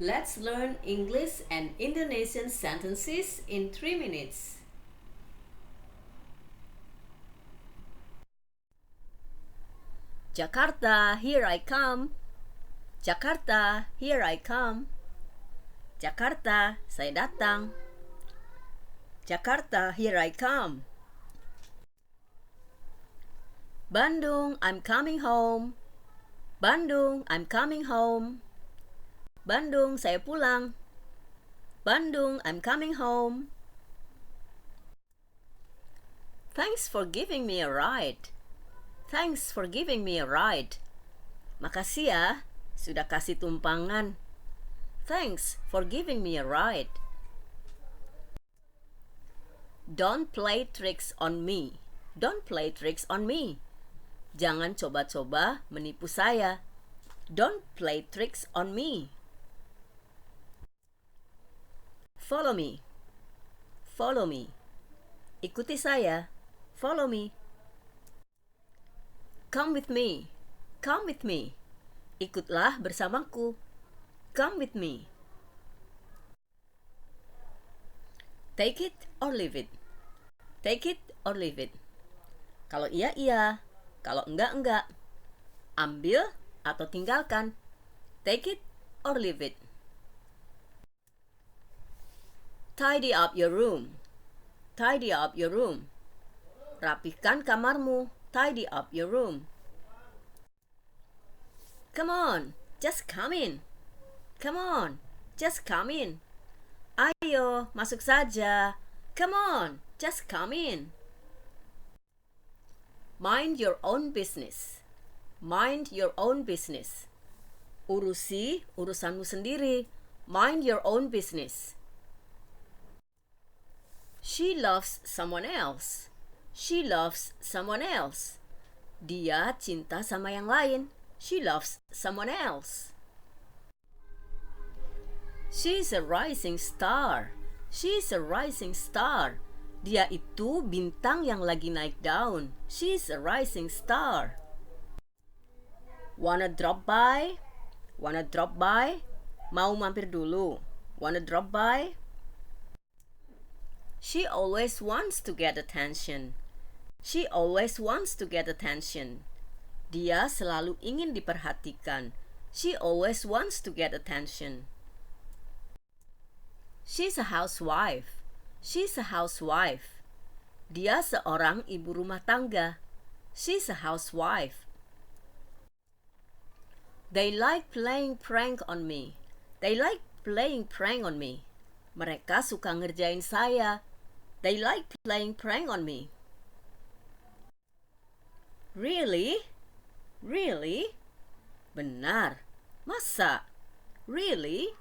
Let's learn English and Indonesian sentences in 3 minutes. Jakarta, here I come. Jakarta, here I come. Jakarta, saya datang. Jakarta, here I come. Bandung, I'm coming home. Bandung, I'm coming home. Bandung, saya pulang. Bandung, I'm coming home. Thanks for giving me a ride. Thanks for giving me a ride. Makasih ya, sudah kasih tumpangan. Thanks for giving me a ride. Don't play tricks on me. Don't play tricks on me. Jangan coba-coba menipu saya. Don't play tricks on me. Follow me. Follow me. Ikuti saya. Follow me. Come with me. Come with me. Ikutlah bersamaku. Come with me. Take it or leave it. Take it or leave it. Kalau iya, iya. Kalau enggak, enggak. Ambil atau tinggalkan. Take it or leave it. Tidy up your room. Tidy up your room. Rapihkan kamarmu. Tidy up your room. Come on, just come in. Come on, just come in. Ayo, masuk saja. Come on, just come in. Mind your own business. Mind your own business. Urusi urusanmu sendiri. Mind your own business. She loves someone else. She loves someone else. Dia cinta sama yang lain. She loves someone else. She's a rising star. She's a rising star. Dia itu bintang yang lagi naik daun. She's a rising star. Wanna drop by? Wanna drop by? Mau mampir dulu? Wanna drop by? She always wants to get attention. She always wants to get attention. Dia selalu ingin diperhatikan. She always wants to get attention. She's a housewife. She's a housewife. Dia seorang ibu rumah tangga. She's a housewife. They like playing prank on me. They like playing prank on me. Mereka suka ngerjain saya. They like playing prank on me. Really? Really? Benar. Masa? Really?